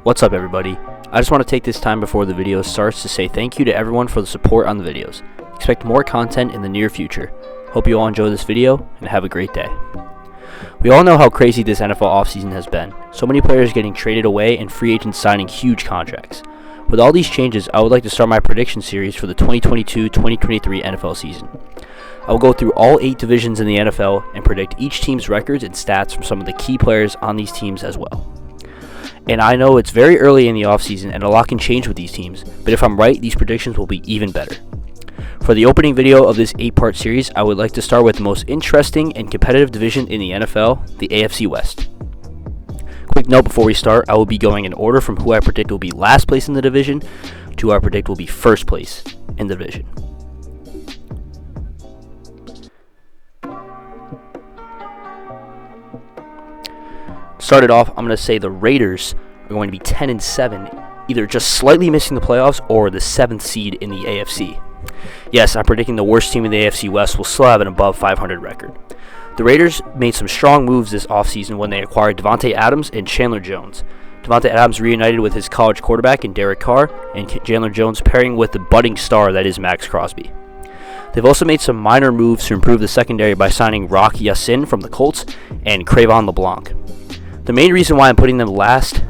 What's up, everybody? I just want to take this time before the video starts to say thank you to everyone for the support on the videos. Expect more content in the near future. Hope you all enjoy this video and have a great day. We all know how crazy this NFL offseason has been. So many players getting traded away and free agents signing huge contracts. With all these changes, I would like to start my prediction series for the 2022-2023 NFL season. I will go through all 8 divisions in the NFL and predict each team's records and stats from some of the key players on these teams as well. And I know it's very early in the offseason and a lot can change with these teams, but if I'm right, these predictions will be even better. For the opening video of this 8-part series, I would like to start with the most interesting and competitive division in the NFL, the AFC West. Quick note before we start, I will be going in order from who I predict will be last place in the division to who I predict will be first place in the division. Started off, I'm going to say the Raiders are going to be 10-7, either just slightly missing the playoffs or the 7th seed in the AFC. Yes, I'm predicting the worst team in the AFC West will still have an above 500 record. The Raiders made some strong moves this offseason when they acquired Davante Adams and Chandler Jones. Davante Adams reunited with his college quarterback in Derek Carr, and Chandler Jones pairing with the budding star that is Max Crosby. They've also made some minor moves to improve the secondary by signing Rock Ya-Sin from the Colts and Cravon LeBlanc. The main reason why I'm putting them last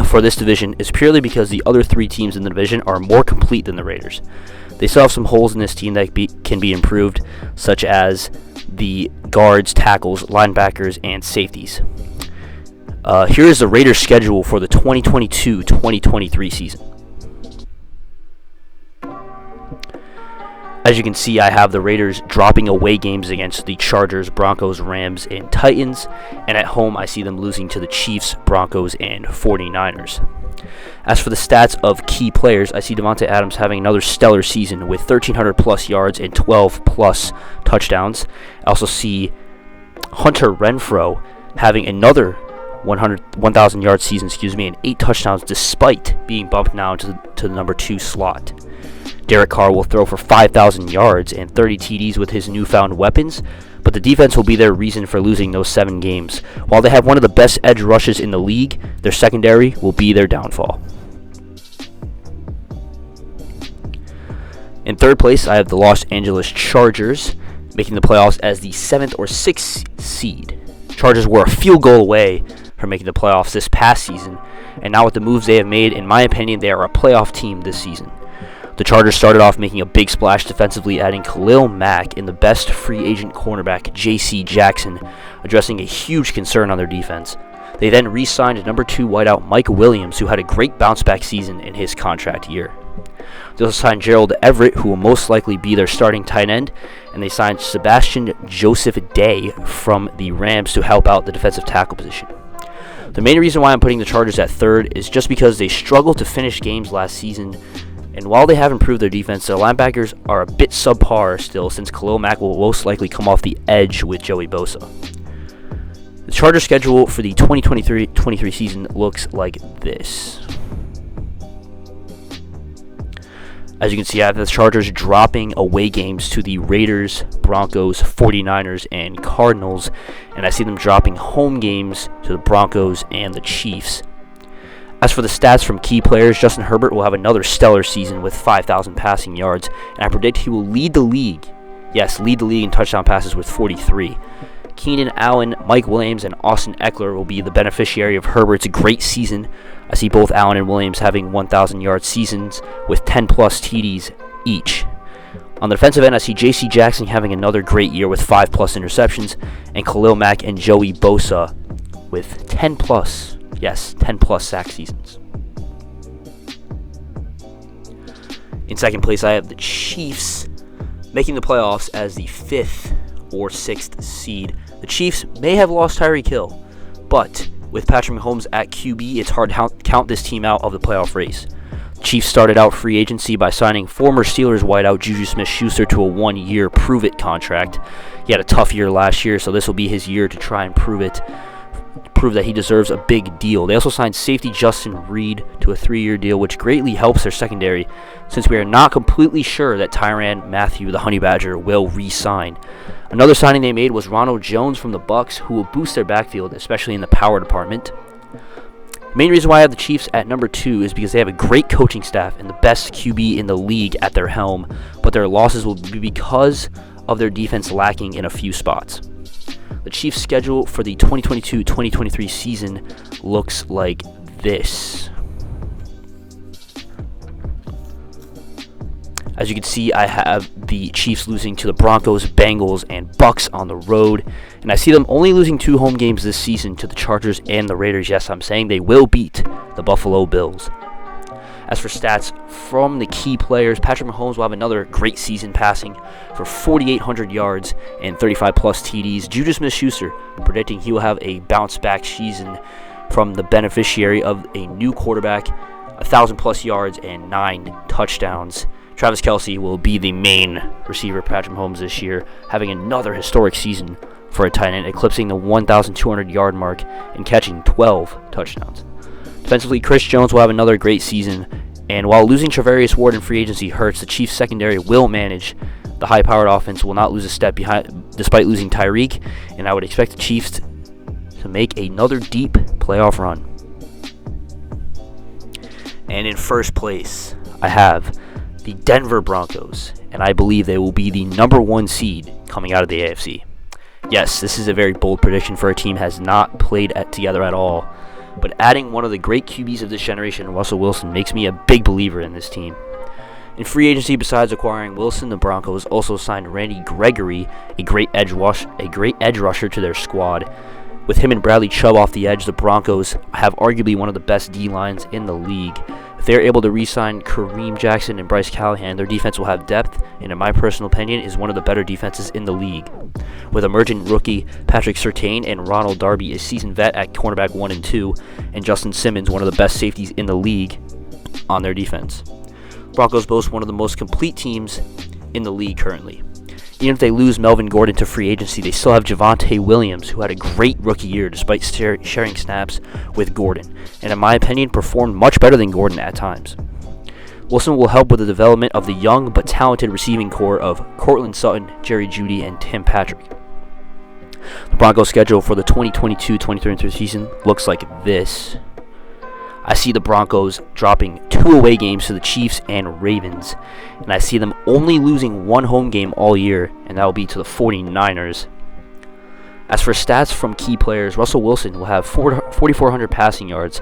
for this division is purely because the other 3 teams in the division are more complete than the Raiders. They still have some holes in this team that can be improved, such as the guards, tackles, linebackers, and safeties. Here is the Raiders' schedule for the 2022-2023 season. As you can see, I have the Raiders dropping away games against the Chargers, Broncos, Rams, and Titans, and at home I see them losing to the Chiefs, Broncos, and 49ers. As for the stats of key players, I see Davante Adams having another stellar season with 1,300 plus yards and 12 plus touchdowns. I also see Hunter Renfrow having another 1,000 yard season, and 8 touchdowns despite being bumped now to the number 2 slot. Derek Carr will throw for 5,000 yards and 30 TDs with his newfound weapons, but the defense will be their reason for losing those 7 games. While they have one of the best edge rushes in the league, their secondary will be their downfall. In third place, I have the Los Angeles Chargers, making the playoffs as the 7th or 6th seed. Chargers were a field goal away from making the playoffs this past season, and now with the moves they have made, in my opinion, they are a playoff team this season. The Chargers started off making a big splash defensively, adding Khalil Mack and the best free agent cornerback, J.C. Jackson, addressing a huge concern on their defense. They then re-signed number 2 wideout Mike Williams, who had a great bounce-back season in his contract year. They also signed Gerald Everett, who will most likely be their starting tight end, and they signed Sebastian Joseph Day from the Rams to help out the defensive tackle position. The main reason why I'm putting the Chargers at 3rd is just because they struggled to finish games last season. And while they have improved their defense, their linebackers are a bit subpar still, since Khalil Mack will most likely come off the edge with Joey Bosa. The Chargers' schedule for the 2023-23 season looks like this. As you can see, I have the Chargers dropping away games to the Raiders, Broncos, 49ers, and Cardinals, and I see them dropping home games to the Broncos and the Chiefs. As for the stats from key players, Justin Herbert will have another stellar season with 5,000 passing yards, and I predict he will lead the league. Yes, lead the league in touchdown passes with 43. Keenan Allen, Mike Williams, and Austin Eckler will be the beneficiary of Herbert's great season. I see both Allen and Williams having 1,000 yard seasons with 10 plus TDs each. On the defensive end, I see J.C. Jackson having another great year with 5 plus interceptions, and Khalil Mack and Joey Bosa with 10 plus sack seasons. In second place, I have the Chiefs making the playoffs as the 5th or 6th seed. The Chiefs may have lost Tyreek Hill, but with Patrick Mahomes at QB, it's hard to count this team out of the playoff race. The Chiefs started out free agency by signing former Steelers wideout Juju Smith-Schuster to a 1-year prove-it contract. He had a tough year last year, so this will be his year to try and prove that he deserves a big deal. They also signed safety Justin Reed to a 3-year deal, which greatly helps their secondary, since we are not completely sure that Tyrann Mathieu, the Honey Badger, will re-sign. Another signing they made was Ronald Jones from the Bucs, who will boost their backfield, especially in the power department. Main reason why I have the Chiefs at number 2 is because they have a great coaching staff and the best QB in the league at their helm, but their losses will be because of their defense lacking in a few spots. The Chiefs' schedule for the 2022-2023 season looks like this. As you can see, I have the Chiefs losing to the Broncos, Bengals, and Bucks on the road. And I see them only losing 2 home games this season to the Chargers and the Raiders. Yes, I'm saying they will beat the Buffalo Bills. As for stats from the key players, Patrick Mahomes will have another great season passing for 4,800 yards and 35-plus TDs. Juju Smith-Schuster predicting he will have a bounce-back season from the beneficiary of a new quarterback, 1,000-plus yards and 9 touchdowns. Travis Kelce will be the main receiver for Patrick Mahomes this year, having another historic season for a tight end, eclipsing the 1,200-yard mark and catching 12 touchdowns. Defensively, Chris Jones will have another great season, and while losing Charvarius Ward in free agency hurts, the Chiefs' secondary will manage. The high-powered offense will not lose a step behind, despite losing Tyreek, and I would expect the Chiefs to make another deep playoff run. And in first place, I have the Denver Broncos, and I believe they will be the number 1 seed coming out of the AFC. Yes, this is a very bold prediction for a team has not played together at all, but adding one of the great QBs of this generation, Russell Wilson, makes me a big believer in this team. In free agency, besides acquiring Wilson, the Broncos also signed Randy Gregory, a great edge rusher to their squad. With him and Bradley Chubb off the edge, the Broncos have arguably one of the best D-lines in the league. If they're able to re-sign Kareem Jackson and Bryce Callahan, their defense will have depth, and in my personal opinion, is one of the better defenses in the league. With emergent rookie Patrick Surtain and Ronald Darby, a seasoned vet at cornerback 1 and 2, and Justin Simmons, one of the best safeties in the league, on their defense. Broncos boast one of the most complete teams in the league currently. Even if they lose Melvin Gordon to free agency, they still have Javonte Williams, who had a great rookie year despite sharing snaps with Gordon, and in my opinion performed much better than Gordon at times. Wilson will help with the development of the young but talented receiving core of Cortland Sutton, Jerry Jeudy, and Tim Patrick. The Broncos' schedule for the 2022-2023 season looks like this. I see the Broncos dropping 2 away games to the Chiefs and Ravens, and I see them only losing 1 home game all year, and that will be to the 49ers. As for stats from key players, Russell Wilson will have 4,400 passing yards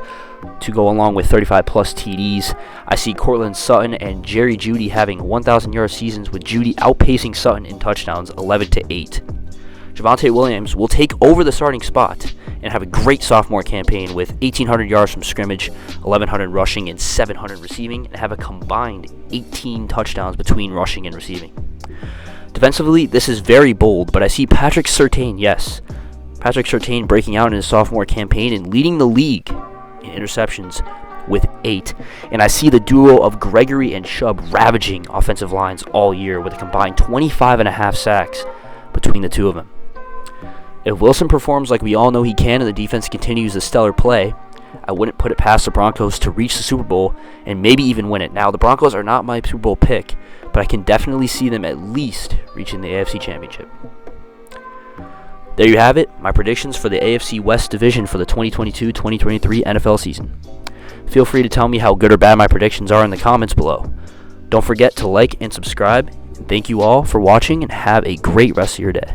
to go along with 35-plus TDs. I see Cortland Sutton and Jerry Jeudy having 1,000-yard seasons, with Jeudy outpacing Sutton in touchdowns 11-8. Javonte Williams will take over the starting spot and have a great sophomore campaign with 1,800 yards from scrimmage, 1,100 rushing, and 700 receiving, and have a combined 18 touchdowns between rushing and receiving. Defensively, this is very bold, but I see Patrick Surtain breaking out in his sophomore campaign and leading the league in interceptions with 8, and I see the duo of Gregory and Chubb ravaging offensive lines all year with a combined 25.5 sacks between the two of them. If Wilson performs like we all know he can and the defense continues the stellar play, I wouldn't put it past the Broncos to reach the Super Bowl and maybe even win it. Now, the Broncos are not my Super Bowl pick, but I can definitely see them at least reaching the AFC Championship. There you have it, my predictions for the AFC West division for the 2022-2023 NFL season. Feel free to tell me how good or bad my predictions are in the comments below. Don't forget to like and subscribe, and thank you all for watching and have a great rest of your day.